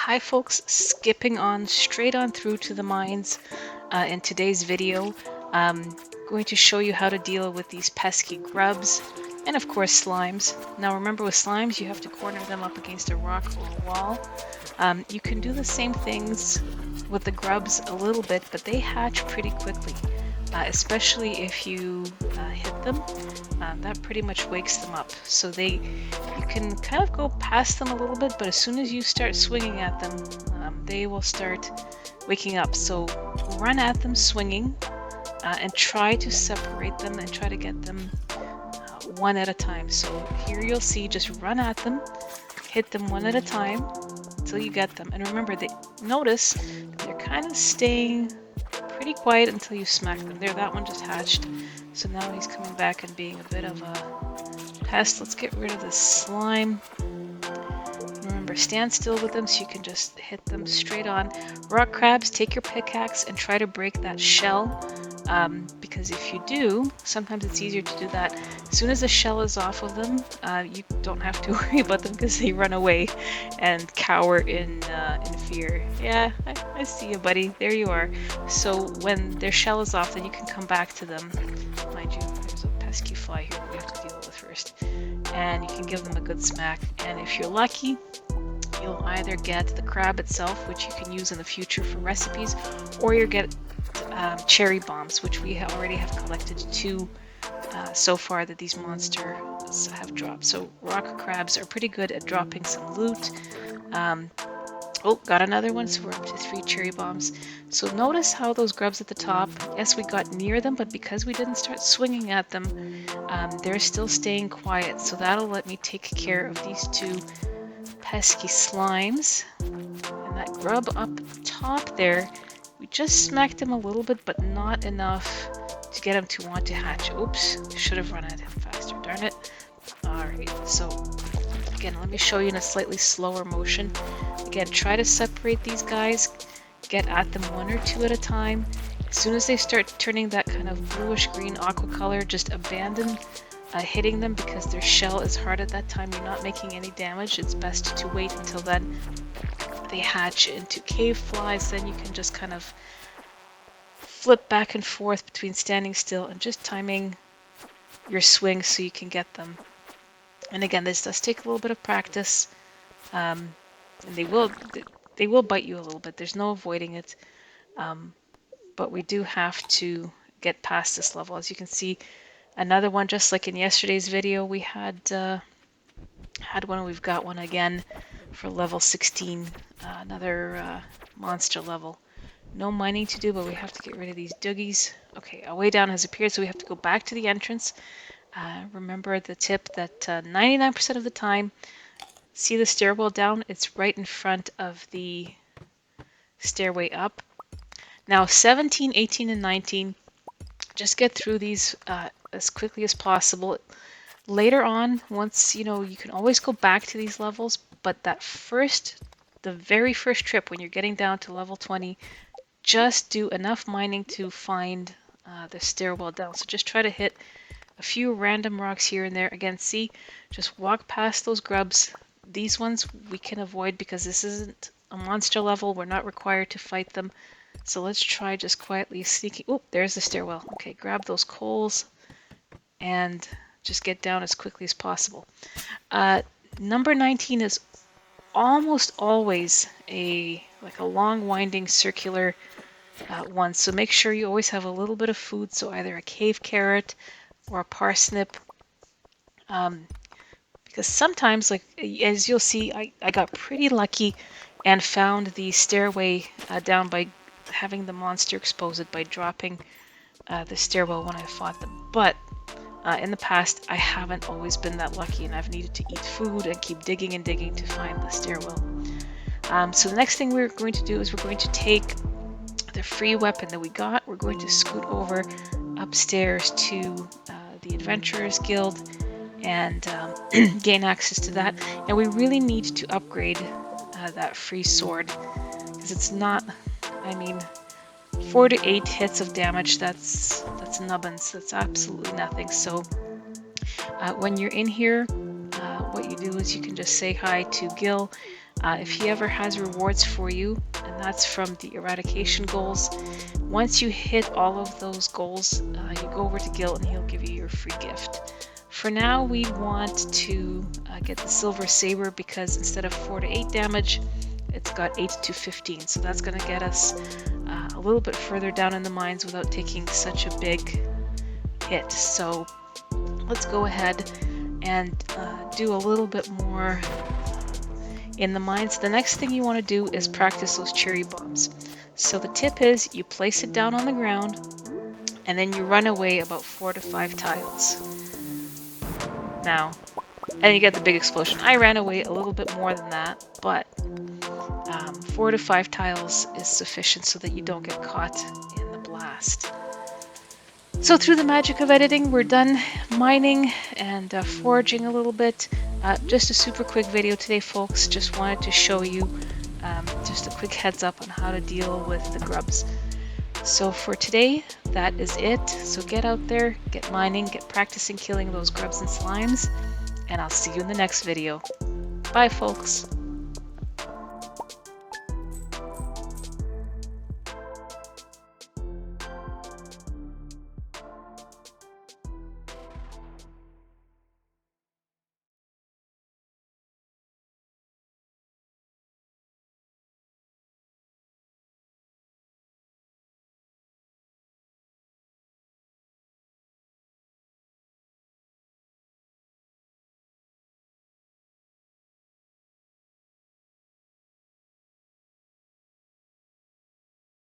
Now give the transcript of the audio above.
Hi folks, skipping on straight on through to the mines. In today's video, I'm going to show you how to deal with these pesky grubs and of course slimes. Now remember, with slimes you have to corner them up against a rock or a wall. You can do the same things with the grubs a little bit, but they hatch pretty quickly, especially if you hit them. That pretty much wakes them up. So you can kind of go past them a little bit, but as soon as you start swinging at them, they will start waking up. So run at them swinging and try to separate them and try to get them one at a time. So here you'll see, just run at them, hit them one at a time until you get them. And remember, notice they're kind of staying pretty quiet until you smack them. There, that one just hatched. So now he's coming back and being a bit of a pest. Let's get rid of this slime. Remember, stand still with them so you can just hit them straight on. Rock crabs, take your pickaxe and try to break that shell. Because if you do, sometimes it's easier to do that. As soon as the shell is off of them, you don't have to worry about them because they run away and cower in fear. Yeah, I see you, buddy. There you are. So when their shell is off, then you can come back to them. Mind you, there's a pesky fly here that we have to deal with first. And you can give them a good smack. And if you're lucky, you'll either get the crab itself, which you can use in the future for recipes, or you'll get cherry bombs, which we already have collected 2 so far that these monsters have dropped. So rock crabs are pretty good at dropping some loot. Oh, got another one, so we're up to 3 cherry bombs. So notice how those grubs at the top, yes, we got near them, but because we didn't start swinging at them, they're still staying quiet. So that'll let me take care of these 2 pesky slimes. And that grub up top there, we just smacked him a little bit, but not enough to get him to want to hatch. Oops, should have run at him faster, darn it. Alright, so again, let me show you in a slightly slower motion. Again, try to separate these guys, get at them 1 or 2 at a time. As soon as they start turning that kind of bluish green aqua color, just abandon hitting them because their shell is hard at that time. You're not making any damage. It's best to wait until then they hatch into cave flies. Then you can just kind of flip back and forth between standing still and just timing your swing so you can get them. And again, this does take a little bit of practice, and they will bite you a little bit. There's no avoiding it, but we do have to get past this level. As you can see, another one, just like in yesterday's video, we had one. We've got one again for level 16, another monster level. No mining to do, but we have to get rid of these doogies. Okay, a way down has appeared, so we have to go back to the entrance. Remember the tip that 99% of the time, see the stairwell down? It's right in front of the stairway up. Now 17, 18, and 19, just get through these as quickly as possible. Later on, once you can always go back to these levels, but the very first trip when you're getting down to level 20, just do enough mining to find the stairwell down. So just try to hit a few random rocks here and there. Again, see, just walk past those grubs. These ones we can avoid because this isn't a monster level. We're not required to fight them. So let's try just quietly sneaking. Oh, there's the stairwell. Okay, grab those coals and just get down as quickly as possible. Number 19 is almost always a long winding circular one. So make sure you always have a little bit of food. So either a cave carrot or a parsnip, because sometimes, like as you'll see, I got pretty lucky and found the stairway down by having the monster expose it by dropping the stairwell when I fought them. But in the past, I haven't always been that lucky, and I've needed to eat food and keep digging and digging to find the stairwell. So the next thing we're going to do is we're going to take the free weapon that we got. We're going to scoot over upstairs to the Adventurers Guild and gain access to that. And we really need to upgrade that free sword, because it's not, 4 to 8 hits of damage, that's nubbins. That's absolutely nothing. So when you're in here, what you do is you can just say hi to Gil. if he ever has rewards for you, and that's from the eradication goals. Once you hit all of those goals, you go over to Gil and he'll give you your free gift. For now, we want to get the Silver Saber because instead of 4 to 8 damage, it's got 8 to 15. So that's going to get us a little bit further down in the mines without taking such a big hit. So let's go ahead and do a little bit more in the mines. The next thing you want to do is practice those cherry bombs. So the tip is you place it down on the ground and then you run away about 4 to 5 tiles. Now, and you get the big explosion. I ran away a little bit more than that, but 4 to 5 tiles is sufficient so that you don't get caught in the blast. So through the magic of editing, we're done mining and foraging a little bit. Just a super quick video today, folks. Just wanted to show you just a quick heads up on how to deal with the grubs. So for today, that is it. So get out there, get mining, get practicing killing those grubs and slimes, and I'll see you in the next video. Bye, folks.